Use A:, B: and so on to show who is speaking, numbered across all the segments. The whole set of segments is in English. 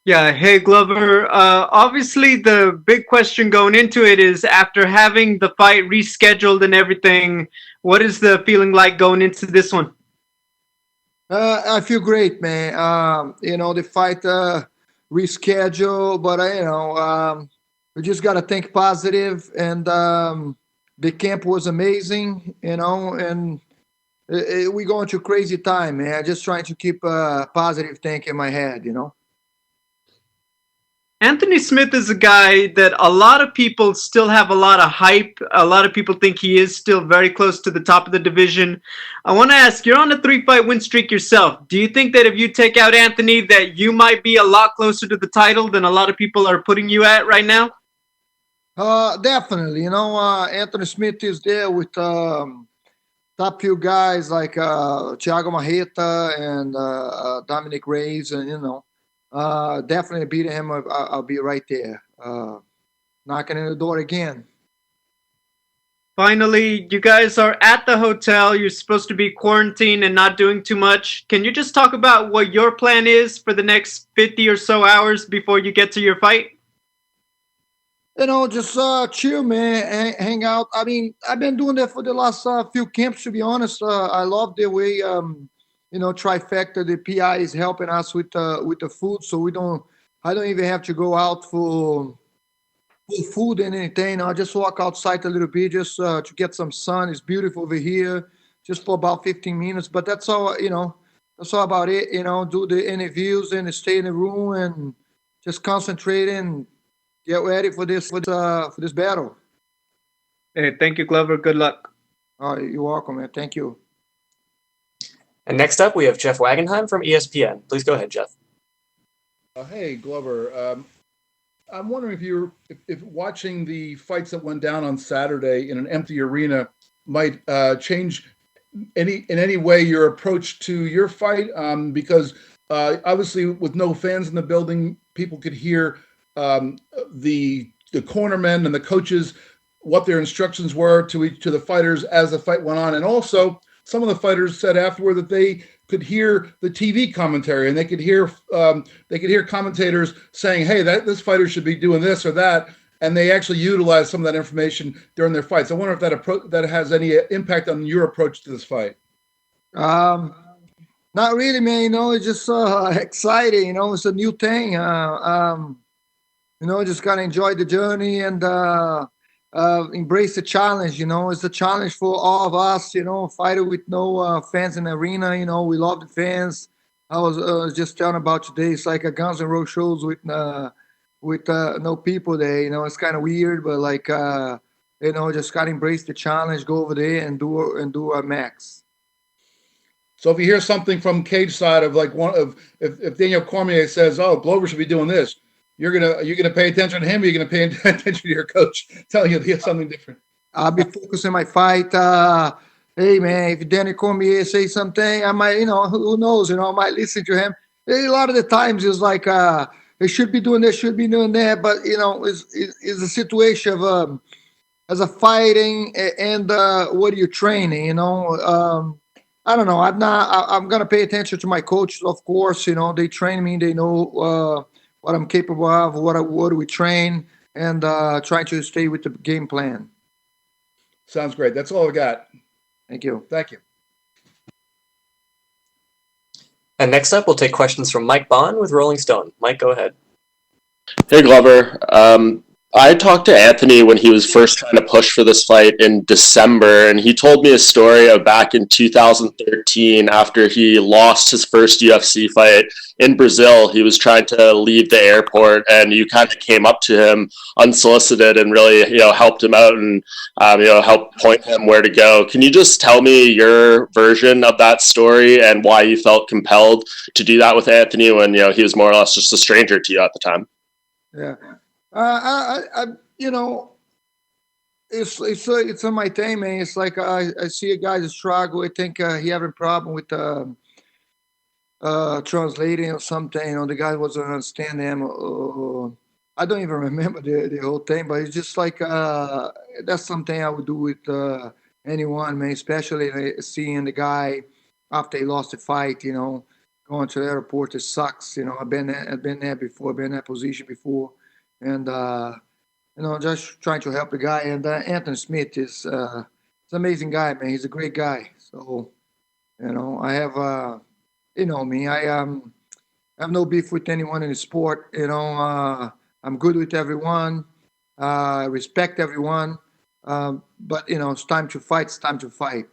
A: Yeah, hey Glover. Obviously, the big question going into it is after having the fight rescheduled and everything, what is the feeling like going into this one?
B: I feel great, man. The fight reschedule, but we just gotta think positive. And the camp was amazing, and we going through crazy time, man. Just trying to keep positive thinking in my head.
A: Anthony Smith is a guy that a lot of people still have a lot of hype. A lot of people think he is still very close to the top of the division. I want to ask, you're on a three-fight win streak yourself. Do you think that if you take out Anthony, that you might be a lot closer to the title than a lot of people are putting you at right now?
B: Definitely. Anthony Smith is there with top few guys like Thiago Marreta and Dominic Reyes, and definitely beating him. I'll be right there, knocking in the door again.
A: Finally, you guys are at the hotel. You're supposed to be quarantined and not doing too much. Can you just talk about what your plan is for the next 50 or so hours before you get to your fight?
B: Just chill, man, hang out. I mean, I've been doing that for the last few camps. To be honest, I love the way trifecta. The PI is helping us with the food, so we don't. I don't even have to go out for food and anything. I just walk outside a little bit just to get some sun. It's beautiful over here, just for about 15 minutes. But that's all. That's all about it. Do the interviews and stay in the room and just concentrate and get ready for this battle.
A: Hey, thank you, Glover. Good luck.
B: All right, you're welcome, man. Thank you.
C: And next up, we have Jeff Wagenheim from ESPN. Please go ahead, Jeff.
D: Hey, Glover. I'm wondering if watching the fights that went down on Saturday in an empty arena might change in any way your approach to your fight, because obviously with no fans in the building, people could hear the cornermen and the coaches what their instructions were to the fighters as the fight went on, and also some of the fighters said afterward that they could hear the TV commentary and they could hear commentators saying, "Hey, this fighter should be doing this or that," and they actually utilize some of that information during their fights. I wonder if that has any impact on your approach to this fight.
B: Um, Not really, man. It's just exciting. It's a new thing. Just gotta enjoy the journey and embrace the challenge. It's a challenge for all of us. Fighter with no fans in the arena. We love the fans. I was just telling about today. It's like a Guns N' Roses shows with no people there. It's kind of weird, but like just gotta embrace the challenge. Go over there and do our max.
D: So if you hear something from cage side of like one of if Daniel Cormier says, "Oh, Glover should be doing this," you're gonna pay attention to him. Or you're gonna pay attention to your coach telling you to get something different.
B: I'll be focused on my fight. Hey man, if Danny Cormier say something, I might, who knows, I might listen to him. A lot of the times it's like they should be doing this, should be doing that, but it's a situation of as a fighting and what are you training? I don't know. I'm gonna pay attention to my coaches, of course. They train me, they know what I'm capable of, what we train, and try to stay with the game plan.
D: Sounds great. That's all I got.
B: Thank you.
D: Thank you.
C: And next up, we'll take questions from Mike Bond with Rolling Stone. Mike, go ahead.
E: Hey Glover, I talked to Anthony when he was first trying to push for this fight in December, and he told me a story of back in 2013 after he lost his first UFC fight in Brazil. He was trying to leave the airport, and you kind of came up to him unsolicited and really, helped him out and, helped point him where to go. Can you just tell me your version of that story and why you felt compelled to do that with Anthony when, he was more or less just a stranger to you at the time?
B: Yeah. I it's on my thing, man. It's like I see a guy that struggle. I think he having problem with translating or something. The guy wasn't understand him. I don't even remember the whole thing, but it's just like that's something I would do with anyone, man. Especially seeing the guy after he lost the fight, going to the airport. It sucks. I've been there before, been in that position before, and just trying to help the guy. And Anthony Smith is he's an amazing guy, man. He's a great guy. So I have me. I have no beef with anyone in the sport. I'm good with everyone. I respect everyone. But it's time to fight. It's time to fight.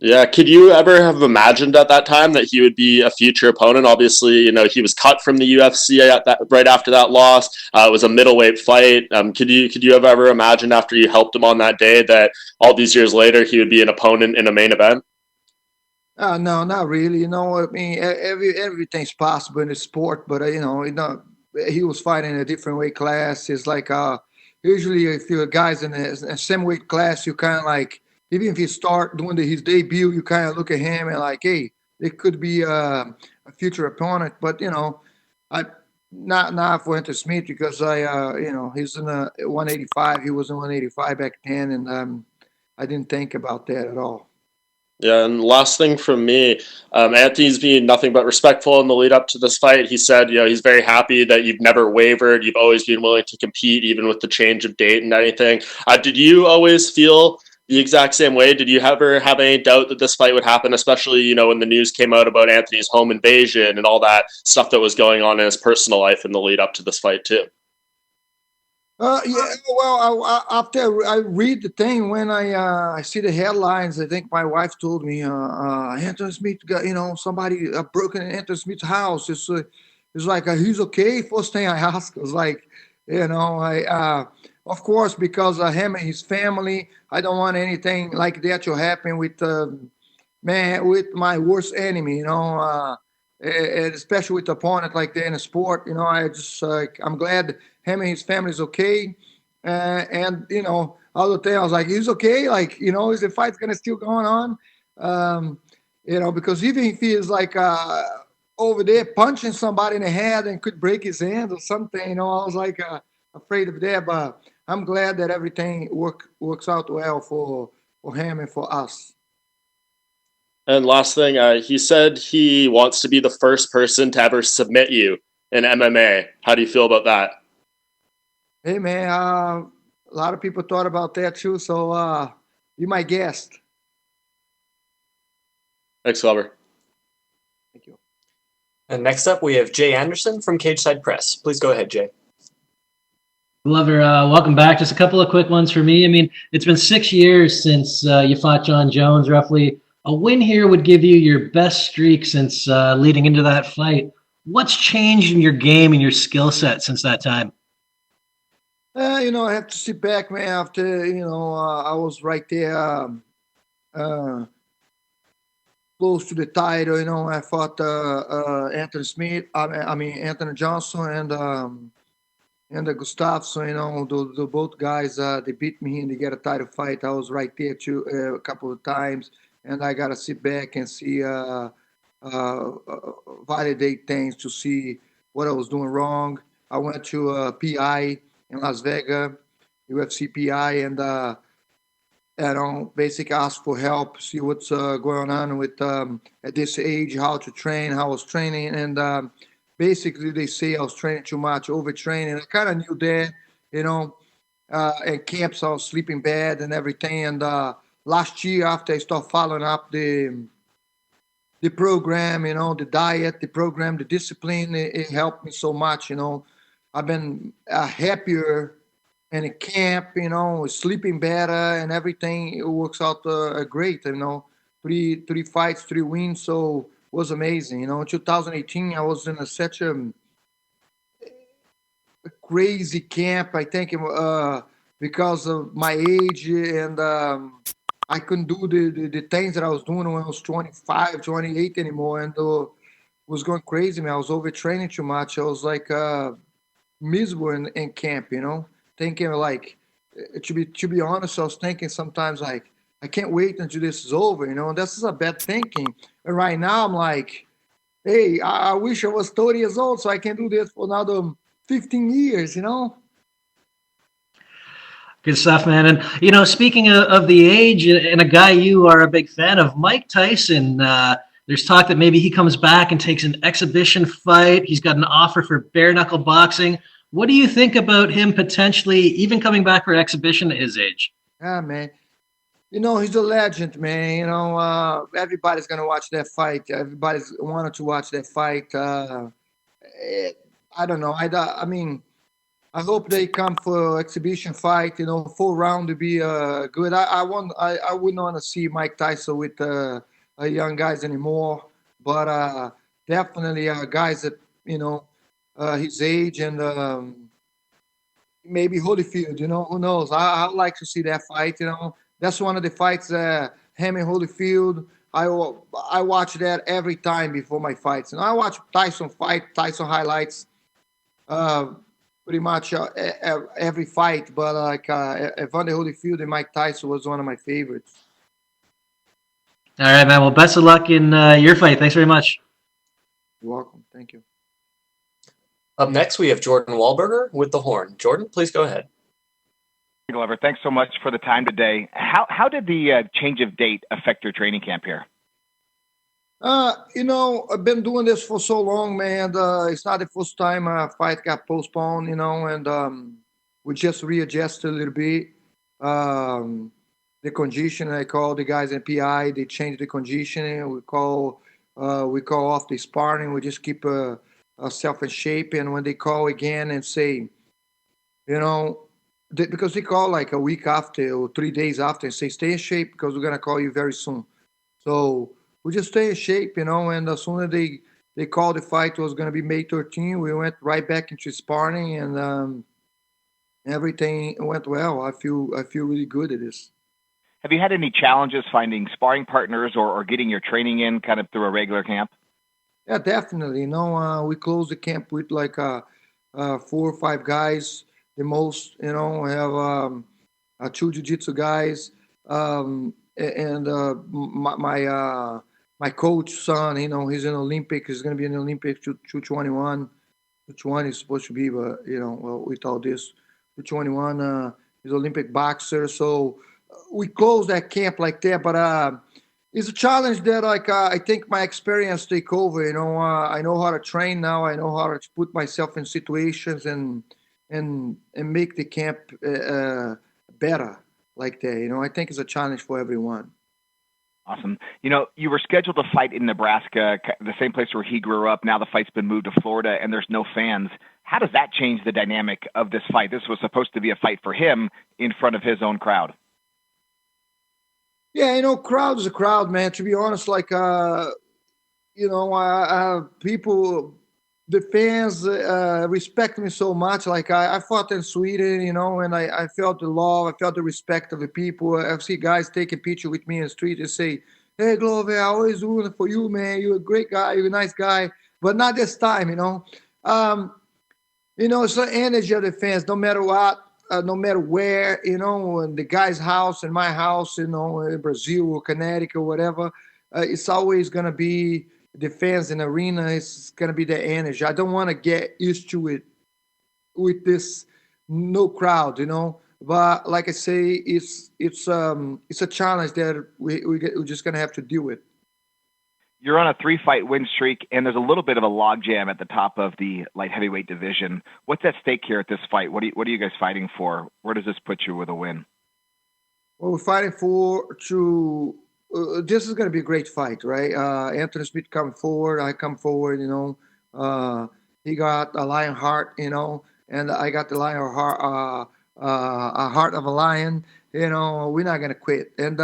E: Yeah, could you ever have imagined at that time that he would be a future opponent? Obviously, he was cut from the UFC right after that loss. It was a middleweight fight. Could you have ever imagined after you helped him on that day that all these years later he would be an opponent in a main event?
B: No, not really. I mean, everything's possible in the sport, but he was fighting in a different weight class. It's like usually if you're guys in the same weight class, you kind of like, even if you start doing his debut, you kind of look at him and like, hey, it could be a future opponent. But I not for Anthony Smith because he's in a 185. He was in 185 back then, and I didn't think about that at all.
E: Yeah, and last thing from me, Anthony's been nothing but respectful in the lead up to this fight. He said, he's very happy that you've never wavered. You've always been willing to compete, even with the change of date and anything. Did you always feel the exact same way? Did you ever have any doubt that this fight would happen, especially, when the news came out about Anthony's home invasion and all that stuff that was going on in his personal life in the lead up to this fight, too?
B: Yeah. Well, after I read the thing, when I see the headlines, I think my wife told me, Anthony Smith got, somebody broken in Anthony Smith's house. It's like he's okay. First thing I asked was like, of course, because of him and his family, I don't want anything like that to happen with with my worst enemy. And especially with the opponent like that in a sport. I'm glad him and his family is okay. And other thing, I was like, he's okay. Like, is the fight's gonna still going on? Because even if he is like over there punching somebody in the head and could break his hand or something, I was like afraid of that. But I'm glad that everything works out well for him and for us.
E: And last thing, he said he wants to be the first person to ever submit you in MMA. How do you feel about that?
B: Hey, man, a lot of people thought about that too, so you my guest.
E: Thanks, Glover.
B: Thank you.
C: And next up, we have Jay Anderson from Cageside Press. Please go ahead, Jay.
F: Glover, welcome back. Just a couple of quick ones for me. I mean, it's been 6 years since you fought John Jones, roughly. A win here would give you your best streak since leading into that fight. What's changed in your game and your skill set since that time?
B: I have to sit back, man. After I was right there, close to the title. I fought Anthony Smith. I mean Anthony Johnson and Gustafsson. The both guys they beat me and they get a title fight. I was right there too a couple of times, and I gotta sit back and see validate things to see what I was doing wrong. I went to PI in Las Vegas, UFC PI, and basically ask for help, see what's going on with at this age, how to train, how I was training, and basically they say I was training too much, overtraining. I kind of knew that, at camps I was sleeping bad and everything. And last year, after I started following up the program, the diet, the program, the discipline, it helped me so much. I've been happier in a camp, sleeping better and everything. It works out great, three fights, 3 wins. So it was amazing. In 2018, I was in such a crazy camp. I think because of my age and I couldn't do the things that I was doing when I was 25, 28 anymore. And it was going crazy, man. I was overtraining too much. I was like miserable in camp, thinking like, to be honest, I was thinking sometimes like, I can't wait until this is over, and this is a bad thinking. And right now I'm like, hey, I wish I was 30 years old so I can do this for another 15 years,
F: Good stuff, man. And, speaking of the age and a guy you are a big fan of, Mike Tyson, There's talk that maybe he comes back and takes an exhibition fight. He's got an offer for bare knuckle boxing. What do you think about him potentially even coming back for exhibition at his age?
B: Yeah, man. He's a legend, man. Everybody's gonna watch that fight. Everybody's wanted to watch that fight. I don't know. I mean, I hope they come for exhibition fight. Full round to be good. I wouldn't want to see Mike Tyson with young guys anymore. But definitely guys that his age and maybe Holyfield. Who knows? I'd like to see that fight. That's one of the fights. Him and Holyfield. I watch that every time before my fights, and I watch Tyson highlights. Pretty much every fight, but Evander Holyfield and Mike Tyson was one of my favorites.
F: All right, man. Well, best of luck in your fight. Thanks very much.
B: You're welcome. Thank you.
C: Up next, we have Jordan Wahlberger with The Horn. Jordan, please go ahead.
G: Glover, thanks so much for the time today. How did the change of date affect your training camp here?
B: I've been doing this for so long, man. It's not the first time a fight got postponed, and we just readjusted a little bit. The condition, I call the guys in PI, they changed the conditioning. We call off the sparring. We just keep ourselves in shape. And when they call again and say, because they call like a week after or 3 days after and say, stay in shape because we're going to call you very soon. So we just stay in shape, and as soon as they called the fight was going to be May 13, we went right back into sparring, and everything went well. I feel really good at this.
G: Have you had any challenges finding sparring partners or getting your training in kind of through a regular camp?
B: Yeah, definitely. We closed the camp with like 4 or 5 guys, the most. We have 2 jiu-jitsu guys, and my coach son, he's an Olympic. He's going to be in the Olympic 221. 220 is supposed to be, but with all this, 221 he's an Olympic boxer. So we closed that camp like that, but it's a challenge that I think my experience take over. I know how to train now. I know how to put myself in situations and make the camp better like that. I think it's a challenge for everyone.
G: Awesome. You were scheduled to fight in Nebraska, the same place where he grew up. Now the fight's been moved to Florida, and there's no fans. How does that change the dynamic of this fight? This was supposed to be a fight for him in front of his own crowd.
B: Yeah, crowd is a crowd, man. To be honest, people, the fans respect me so much. Like I fought in Sweden, and I felt the love, I felt the respect of the people. I see guys take a picture with me in the street and say, "Hey, Glover, I always rooting for you, man. You're a great guy. You're a nice guy." But not this time, It's the energy of the fans, no matter what. No matter where, in the guy's house, in my house, in Brazil or Connecticut or whatever, it's always going to be the fans in the arena. It's going to be the energy. I don't want to get used to it with this no crowd, But like I say, it's a challenge that we're just going to have to deal with.
G: You're on a 3-fight win streak, and there's a little bit of a logjam at the top of the light heavyweight division. What's at stake here at this fight? What are you guys fighting for? Where does this put you with a win?
B: Well, we're fighting this is going to be a great fight, right? Anthony Smith come forward. I come forward, he got a lion heart, and I got the lion heart, a heart of a lion. We're not going to quit. And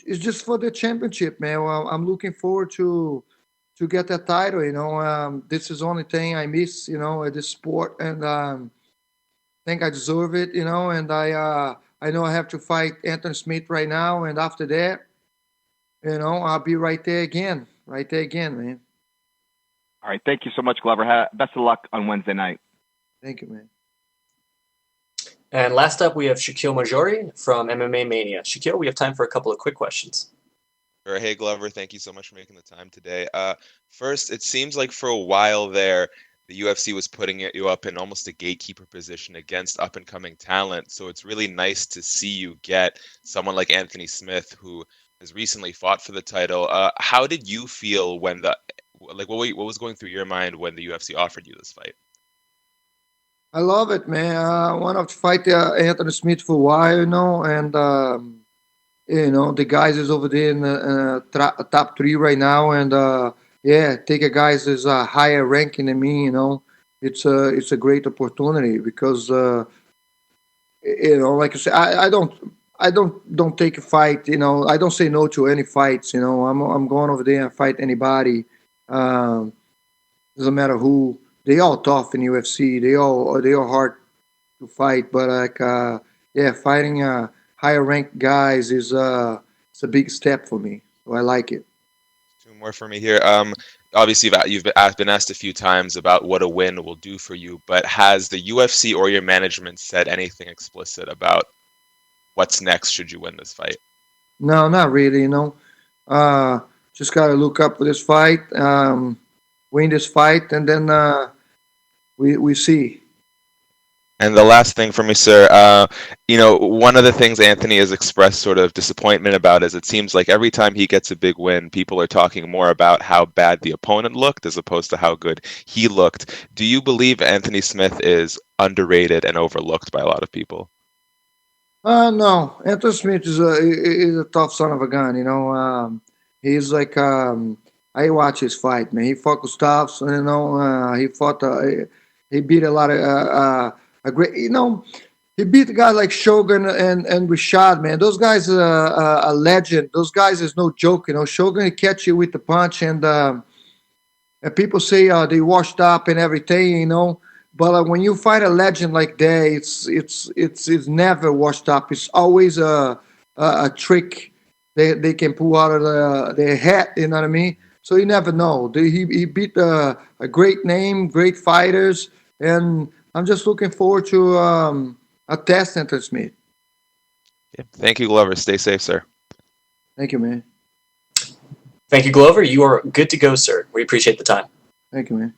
B: it's just for the championship, man. Well, I'm looking forward to get that title. This is the only thing I miss, at this sport, and I think I deserve it, and I know I have to fight Anthony Smith right now, and after that, I'll be right there again, man.
G: All right, thank you so much, Glover. Best of luck on Wednesday night.
B: Thank you, man.
C: And last up, we have Shaquille Majori from MMA Mania. Shaquille, we have time for a couple of quick questions.
H: Sure. Hey, Glover, thank you so much for making the time today. First, it seems like for a while there, the UFC was putting you up in almost a gatekeeper position against up-and-coming talent. So it's really nice to see you get someone like Anthony Smith, who has recently fought for the title. How did you feel when what was going through your mind when the UFC offered you this fight?
B: I love it, man. I want to fight Anthony Smith for a while, and the guys is over there in the top three right now, and yeah, take a guys is a higher ranking than me, it's a great opportunity because like I said, I don't take a fight, I don't say no to any fights, I'm going over there and fight anybody. Um, doesn't matter who. They all tough in UFC. They all hard to fight, but like yeah, fighting higher ranked guys is it's a big step for me. So I like it.
H: Two more for me here. Obviously, you've been asked a few times about what a win will do for you, but has the UFC or your management said anything explicit about what's next should you win this fight?
B: No, not really. Uh, just gotta look up for this fight, win this fight, and then we see.
H: And the last thing for me, sir, one of the things Anthony has expressed sort of disappointment about is it seems like every time he gets a big win, people are talking more about how bad the opponent looked as opposed to how good he looked. Do you believe Anthony Smith is underrated and overlooked by a lot of people?
B: No, Anthony Smith is a tough son of a gun. He's like I watch his fight, man. He fought Gustavs, he fought. He beat a lot of a great. He beat a guy like Shogun and Rashad, man. Those guys are a legend. Those guys is no joke. Shogun he catch you with the punch, and people say they washed up and everything, But when you find a legend like that, it's never washed up. It's always a trick they can pull out of their hat. You know what I mean? So you never know. He beat a great name, great fighters, and I'm just looking forward to a test Anthony Smith.
H: Yeah. Thank you, Glover. Stay safe, sir.
B: Thank you, man.
C: Thank you, Glover. You are good to go, sir. We appreciate the time.
B: Thank you, man.